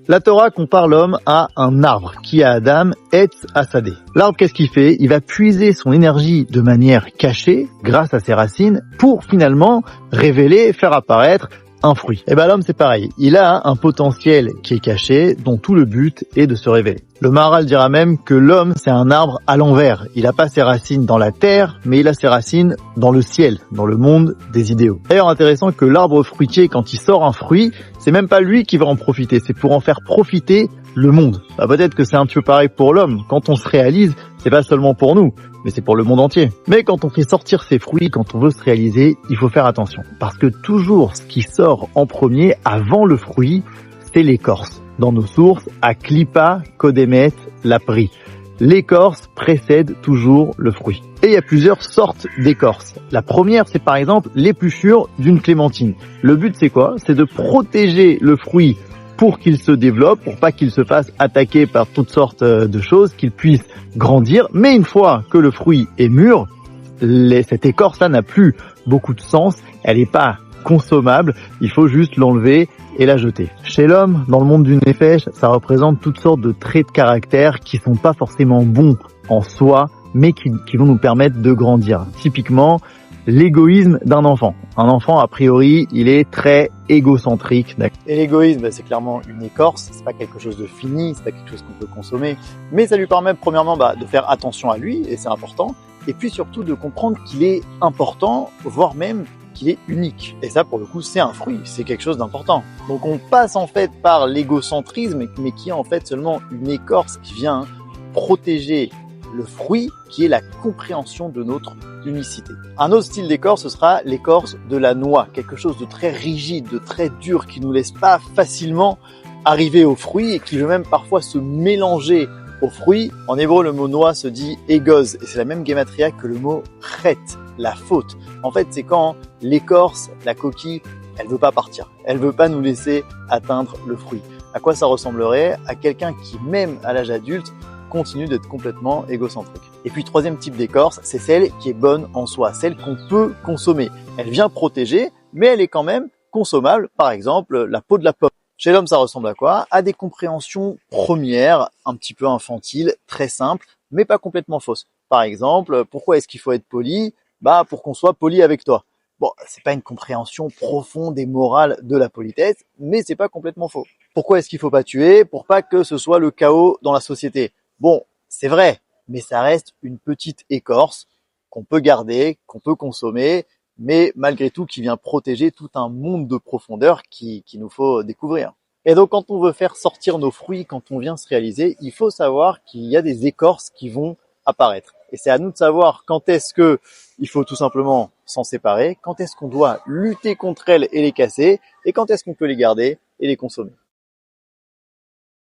La Torah compare l'homme à un arbre qui a Adam Etz Hasadeh. L'arbre, qu'est-ce qu'il fait? Il va puiser son énergie de manière cachée, grâce à ses racines, pour finalement révéler, faire apparaître un fruit. Et ben l'homme c'est pareil, il a un potentiel qui est caché, dont tout le but est de se révéler. Le Maharal dira même que l'homme c'est un arbre à l'envers. Il n'a pas ses racines dans la terre, mais il a ses racines dans le ciel, dans le monde des idéaux. D'ailleurs intéressant que l'arbre fruitier, quand il sort un fruit, c'est même pas lui qui va en profiter, c'est pour en faire profiter le monde. Bah, peut-être que c'est un petit peu pareil pour l'homme. Quand on se réalise, c'est pas seulement pour nous, mais c'est pour le monde entier. Mais quand on fait sortir ses fruits, quand on veut se réaliser, il faut faire attention. Parce que toujours ce qui sort en premier, avant le fruit, c'est l'écorce. Dans nos sources, à Klippa, Kodemet, Lapri. L'écorce précède toujours le fruit. Et il y a plusieurs sortes d'écorces. La première, c'est par exemple l'épluchure d'une clémentine. Le but, c'est quoi? C'est de protéger le fruit pour qu'il se développe, pour pas qu'il se fasse attaquer par toutes sortes de choses, qu'il puisse grandir. Mais une fois que le fruit est mûr, cette écorce-là n'a plus beaucoup de sens, elle n'est pas consommable, il faut juste l'enlever et la jeter. Chez l'homme, dans le monde du Nefesh, ça représente toutes sortes de traits de caractère qui sont pas forcément bons en soi, mais qui vont nous permettre de grandir. Typiquement, l'égoïsme d'un enfant. Un enfant, a priori, il est très égocentrique. Et l'égoïsme, c'est clairement une écorce, c'est pas quelque chose de fini, c'est pas quelque chose qu'on peut consommer, mais ça lui permet premièrement de faire attention à lui, et c'est important, et puis surtout de comprendre qu'il est important, voire même qu'il est unique. Et ça, pour le coup, c'est un fruit, c'est quelque chose d'important. Donc on passe en fait par l'égocentrisme, mais qui est en fait seulement une écorce qui vient protéger le fruit, qui est la compréhension de notre unicité. Un autre style d'écorce, ce sera l'écorce de la noix, quelque chose de très rigide, de très dur, qui nous laisse pas facilement arriver au fruit et qui veut même parfois se mélanger au fruit. En hébreu, le mot noix se dit égoz, et c'est la même gématria que le mot chet, la faute. En fait, c'est quand l'écorce, la coquille, elle veut pas partir, elle veut pas nous laisser atteindre le fruit. À quoi ça ressemblerait? À quelqu'un qui, même à l'âge adulte, continue d'être complètement égocentrique. Et puis troisième type d'écorce, c'est celle qui est bonne en soi, celle qu'on peut consommer. Elle vient protéger, mais elle est quand même consommable. Par exemple, la peau de la pomme. Chez l'homme, ça ressemble à quoi? À des compréhensions premières, un petit peu infantiles, très simples, mais pas complètement fausses. Par exemple, pourquoi est-ce qu'il faut être poli? Pour qu'on soit poli avec toi. Bon, c'est pas une compréhension profonde et morale de la politesse, mais c'est pas complètement faux. Pourquoi est-ce qu'il faut pas tuer? Pour pas que ce soit le chaos dans la société. Bon, c'est vrai, mais ça reste une petite écorce qu'on peut garder, qu'on peut consommer, mais malgré tout qui vient protéger tout un monde de profondeur qu'il nous faut découvrir. Et donc quand on veut faire sortir nos fruits, quand on vient se réaliser, il faut savoir qu'il y a des écorces qui vont apparaître. Et c'est à nous de savoir quand est-ce que il faut tout simplement s'en séparer, quand est-ce qu'on doit lutter contre elles et les casser, et quand est-ce qu'on peut les garder et les consommer.